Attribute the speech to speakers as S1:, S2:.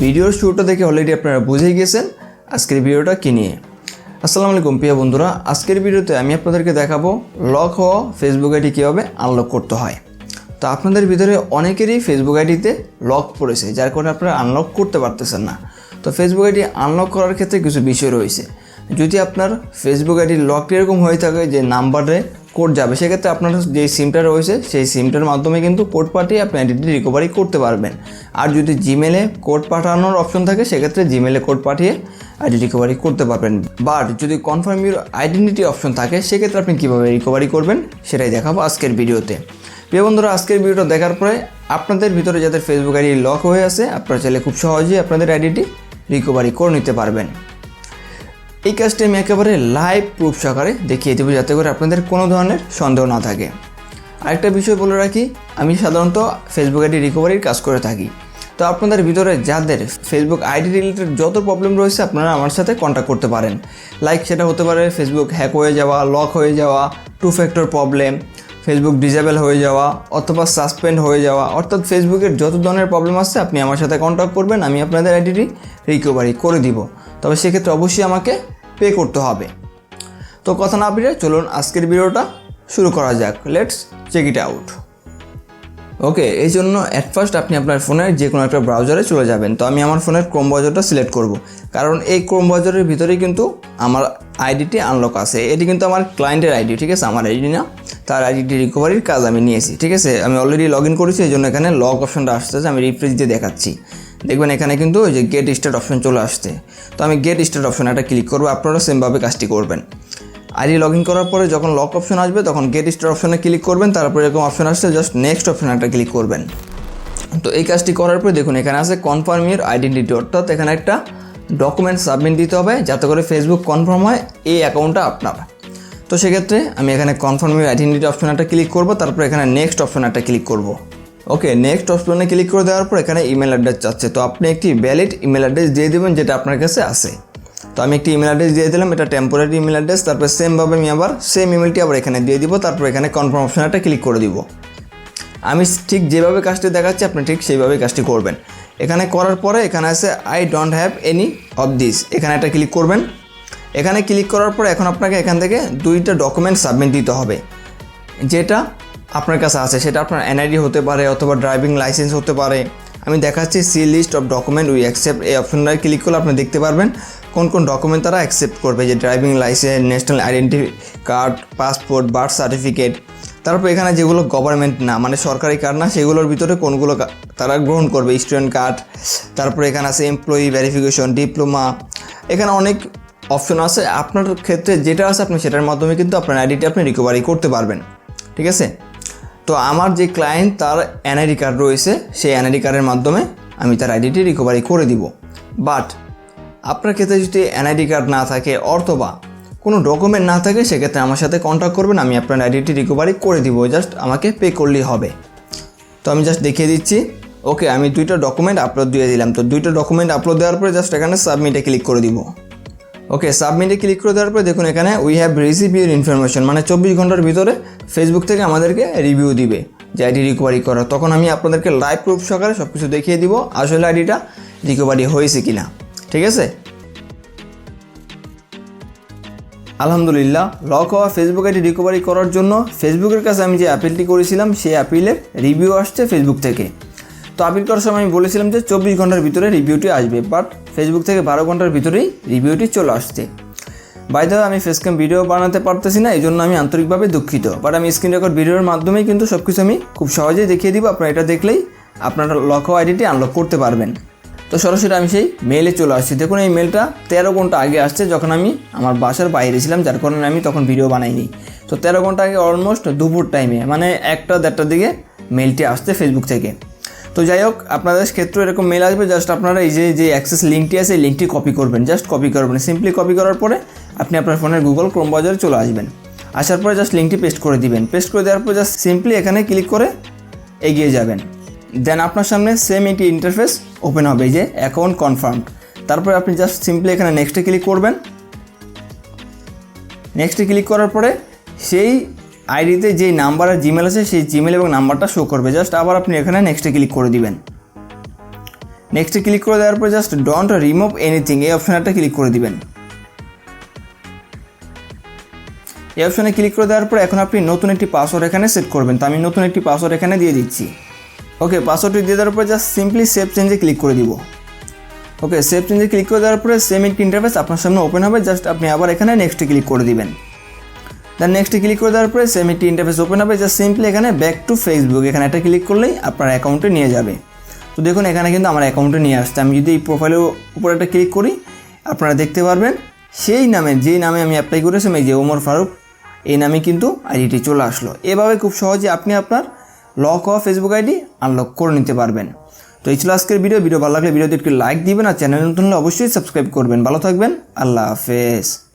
S1: ভিডিওর শুরুটা দেখে অলরেডি আপনারা বুঝেই গেছেন আজকের ভিডিওটা কি নিয়ে। আসসালামু আলাইকুম প্রিয় বন্ধুরা, আজকের ভিডিওতে আমি আপনাদেরকে দেখাবো লক হওয়া ফেসবুক আইডি কীভাবে আনলক করতে হয়। তো আপনাদের ভিতরে অনেকেরই ফেসবুক আইডিতে লক পড়েছে, যার কারণে আপনারা আনলক করতে পারতেছেন না। তো ফেসবুক আইডি আনলক করার ক্ষেত্রে কিছু বিষয় রয়েছে। যদি আপনার ফেসবুক আইডি লকটি এরকম হয়ে থাকে যে নাম্বারে কোড যাবে, সেক্ষেত্রে আপনার যে সিমটা রয়েছে সেই সিমটার মাধ্যমে কিন্তু কোড পাঠিয়ে আপনি আইডিটি রিকভারি করতে পারবেন। আর যদি জিমেলে কোড পাঠানোর অপশন থাকে, সেক্ষেত্রে জিমেলে কোড পাঠিয়ে আইডি রিকভারি করতে পারবেন। বাট যদি কনফার্ম ইউর আইডেন্টিটি অপশন থাকে, সেক্ষেত্রে আপনি কীভাবে রিকভারি করবেন সেটাই দেখাবো আজকের ভিডিওতে। প্রিয় বন্ধুরা, আজকের ভিডিওটা দেখার পরে আপনাদের ভিতরে যাদের ফেসবুক আইডি লক হয়ে আছে, আপনারা চাইলে খুব সহজেই আপনাদের আইডিটি রিকভারি করে নিতে পারবেন। এই কাজটি আমি একেবারে লাইভ প্রুফ সহকারে দেখিয়ে দেবো, যাতে করে আপনাদের কোনো ধরনের সন্দেহ না থাকে। আরেকটা বিষয় বলে রাখি, আমি সাধারণত ফেসবুক আইডি রিকভারির কাজ করে থাকি। তো আপনাদের ভিতরে যাদের ফেসবুক আইডি রিলেটেড যত প্রবলেম রয়েছে, আপনারা আমার সাথে কন্ট্যাক্ট করতে পারেন। লাইক সেটা হতে পারে ফেসবুক হ্যাক হয়ে যাওয়া, লক হয়ে যাওয়া, two factor problem, Facebook disable হয়ে যাওয়া অথবা সাসপেন্ড হয়ে যাওয়া, অর্থাৎ ফেসবুকের যত ধরনের প্রবলেম আছে আপনি আমার সাথে কন্ট্যাক্ট করবেন, আমি আপনাদের আইডিটি রিকভারি করে দিব। তবে সেক্ষেত্রে অবশ্যই আমাকে পে করতে হবে। তো কথা না বেরিয়ে চলুন আজকের ভিডিওটা শুরু করা যাক। Let's check it out. Okay, এই জন্য অ্যাট ফার্স্ট আপনি আপনার ফোনের যে কোনো একটা ব্রাউজারে চলে যাবেন। তো আমি আমার ফোনের ক্রোম ব্রাউজারটা সিলেক্ট করব, কারণ এই ক্রোম ব্রাউজারের ভিতরেই কিন্তু আমার আইডিটি আনলক আছে। এটি কিন্তু আমার ক্লায়েন্টের আইডি, ঠিক আছে, আমার আইডি না। তার আইডিটি রিকভারির কাজ আমি নিয়েছি, ঠিক আছে। আমি অলরেডি লগ ইন করেছি, এই জন্য এখানে লক অপশনটা আসতেছে। আমি রিফ্রেশ দিয়ে দেখাচ্ছি, দেখবেন এখানে কিন্তু ওই যে গেট স্টার্ট অপশন চলে আসছে। তো আমি গেট স্টার্ট অপশন একটা ক্লিক করবো। আপনারা সেমভাবে কাজটি করবেন। আইডি লগ ইন করার পরে যখন লক অপশন আসবে, তখন গেট স্টার্ট অপশনে ক্লিক করবেন। তারপরে এরকম অপশন আসছে, জাস্ট নেক্সট অপশন একটা ক্লিক করবেন। তো এই কাজটি করার পরে দেখুন এখানে আছে কনফার্ম ইউর আইডেন্টিটি, অর্থাৎ এখানে একটা ডকুমেন্ট সাবমিট দিতে হবে, যাতে করে ফেসবুক কনফার্ম হয় এই অ্যাকাউন্টটা আপনার। তো সেক্ষেত্রে আমি এখানে কনফার্ম ইউর আইডেন্টিটি অপশন একটা ক্লিক করবো। তারপরে এখানে নেক্সট অপশন একটা ক্লিক করবো। ওকে, নেক্সট অপশনে ক্লিক করে দেওয়ার পর এখানে ইমেল অ্যাড্রেস চাচ্ছে। তো আপনি একটি ভ্যালিড ইমেল অ্যাড্রেস দিয়ে দেবেন, যেটা আপনার কাছে আছে। তো আমি একটি ইমেল অ্যাড্রেস দিয়ে দিলাম, এটা টেম্পোরারি ইমেল অ্যাড্রেস। তারপর সেমভাবে আমি আবার সেম ইমেলটি আবার এখানে দিয়ে দিব। তারপর এখানে কনফার্ম অপশন একটা ক্লিক করে দিব। আমি ঠিক যেভাবে কাজটি দেখাচ্ছি আপনি ঠিক সেইভাবেই কাজটি করবেন। এখানে করার পরে এখানে আছে I don't have any of this, এখানে একটা ক্লিক করবেন। এখানে ক্লিক করার পরে এখন আপনাকে এখান থেকে দুইটা ডকুমেন্ট সাবমিট দিতে হবে। যেটা আপনার কাছে আছে সেটা আপনার এনআইডি হতে পারে অথবা ড্রাইভিং লাইসেন্স হতে পারে। আমি দেখাচ্ছি see list of document we accept, এই অপশনটায় ক্লিক করলে আপনি দেখতে পারবেন কোন কোন ডকুমেন্ট তারা অ্যাকসেপ্ট করবে, যে driving licence, national identity card, passport, birth certificate. তারপর এখানে যেগুলো গভর্নমেন্ট না, মানে সরকারি কার্ড না, সেগুলোর ভিতরে কোনগুলো তারা গ্রহণ করবে, স্টুডেন্ট কার্ড। তারপরে এখানে আছে এমপ্লয়ি ভেরিফিকেশন, ডিপ্লোমা। এখানে অনেক অপশন আছে, আপনার ক্ষেত্রে যেটা আছে আপনি সেটার মাধ্যমে কিন্তু আপনার আইডিটি আপনি রিকভারি করতে পারবেন, ঠিক আছে। তো আমার যে ক্লায়েন্ট তার এনআইডি কার্ড রয়েছে, সেই এনআইডি কার্ডের মাধ্যমে আমি তার আইডিটি রিকভারি করে দিব। বাট আপনার ক্ষেত্রে যদি এনআইডি কার্ড না থাকে অথবা কোনো ডকুমেন্ট না থাকে, সেক্ষেত্রে আমার সাথে কন্ট্যাক্ট করবেন, আমি আপনার আইডিটি রিকভারি করে দিব। জাস্ট আমাকে পে করলেই হবে। তো আমি জাস্ট দেখিয়ে দিচ্ছি। ওকে, আমি দুইটা ডকুমেন্ট আপলোড দিয়ে দিলাম। তো দুইটা ডকুমেন্ট আপলোড দেওয়ার পরে জাস্ট এখানে সাবমিটে ক্লিক করে দিব। ওকে, সাবমিটে ক্লিক করে দেওয়ার পরে দেখুন এখানে we have receive your information, মানে 24 ঘন্টার ভিতরে ফেসবুক থেকে আমাদেরকে রিভিউ দিবে যে আইডি রিকভারি করা। তখন আমি আপনাদেরকে লাইভ প্রুফ সহকারে সব কিছু দেখিয়ে দিব আসলে আইডিটা রিকভারি হয়েছে কিনা, ঠিক আছে। আলহামদুলিল্লাহ, লক হওয়া ফেসবুক আইডি রিকভারি করার জন্য ফেসবুকের কাছে আমি যে আপিলটি করেছিলাম সেই আপিলের রিভিউ আসছে ফেসবুক থেকে। তো আপিল করার সময় আমি বলেছিলাম যে 24 ঘন্টার ভিতরে রিভিউটি আসবে, বাট ফেসবুক থেকে 12 ঘন্টার ভিতরেই রিভিউটি চলে আসছে। বাই দ্য ওয়ে, আমি ফেসক্যাম ভিডিও বানাতে পারতেছি না, এই জন্য আমি আন্তরিকভাবে দুঃখিত। বাট আমি স্ক্রিন রেকর্ড ভিডিওর মাধ্যমেই কিন্তু সব কিছু আমি খুব সহজেই দেখিয়ে দিব। আপনারা এটা দেখলেই আপনারা লক হওয়া আইডিটি আনলক করতে পারবেন। তো সরাসরি আমি সেই মেইলে চলে আসছি। দেখুন এই মেলটা 13 ঘন্টা আগে আসছে, যখন আমি আমার বাসার বাইরে ছিলাম, যার কারণে আমি তখন ভিডিও বানাইনি। তো 13 ঘন্টা আগে অলমোস্ট দুপুর টাইমে, মানে 1টা-1:30টার দিকে মেলটি আসছে ফেসবুক থেকে। তো যাই হোক, আপনাদের ক্ষেত্রে এরকম মেল আসবে। জাস্ট আপনারা এই যে অ্যাক্সেস লিঙ্কটি আছে, এই লিঙ্কটি কপি করবেন। জাস্ট কপি করবেন, সিম্পলি কপি করার পরে আপনি আপনার ফোনের গুগল ক্রোম ব্রাউজারে চলে আসবেন। আসার পরে জাস্ট লিঙ্কটি পেস্ট করে দিবেন। পেস্ট করে দেওয়ার পর জাস্ট সিম্পলি এখানে ক্লিক করে এগিয়ে যাবেন। দেন আপনার সামনে সেম একটি ইন্টারফেস ওপেন হবে, এই যে অ্যাকাউন্ট কনফার্ম। তারপরে আপনি জাস্ট সিম্পলি এখানে নেক্সটে ক্লিক করবেন। নেক্সটে ক্লিক করার পরে সেই আইডিতে যেই নাম্বার আর জিমেল আছে সেই জিমেল এবং নাম্বারটা শো করবে। জাস্ট আবার আপনি এখানে নেক্সটে ক্লিক করে দিবেন। নেক্সটে ক্লিক করে দেওয়ার পরে জাস্ট ডোন্ট রিমুভ এনিথিং এই অপশানটা ক্লিক করে দিবেন। এই অপশানে ক্লিক করে দেওয়ার পর এখন আপনি নতুন একটি পাসওয়ার্ড এখানে সেট করবেন। তো আমি নতুন একটি পাসওয়ার্ড এখানে দিয়ে দিচ্ছি। ওকে, পাসওয়ার্ডটি দিয়ে দেওয়ার পর জাস্ট সিম্পলি সেভ চেঞ্জে ক্লিক করে দিব। ওকে, সেভ চেঞ্জে ক্লিক করে দেওয়ার পরে সেম একটি ইন্টারফেস আপনার সামনে ওপেন হবে। জাস্ট আপনি আবার এখানে নেক্সটে ক্লিক করে দিবেন। দেন নেক্সটে ক্লিক করে দেওয়ার পরে সেম একটি ইন্টারফেস ওপেন হবে। জাস্ট সিম্পলি এখানে ব্যাক টু ফেসবুক এখানে একটা ক্লিক করলেই আপনার অ্যাকাউন্টে নিয়ে যাবে। তো দেখুন এখানে কিন্তু আমার অ্যাকাউন্টে নিয়ে আসছে। আমি যদি এই প্রোফাইলের উপর একটা ক্লিক করি আপনারা দেখতে পারবেন সেই নামে যেই নামে আমি অ্যাপ্লাই করেছিলাম এই যে ওমর ফারুক এই নামে কিন্তু আইডিটি চলে আসলো। এভাবে খুব সহজে আপনি আপনার লক হওয়া ফেসবুক আইডি আনলক করে নিতে পারবেন। তো এই ছিল আজকের ভিডিও ভালো লাগলে ভিডিওতে একটু লাইক দিবেন আর চ্যানেল নতুন হলে অবশ্যই সাবস্ক্রাইব করবেন। ভালো থাকবেন, আল্লাহ হাফেজ।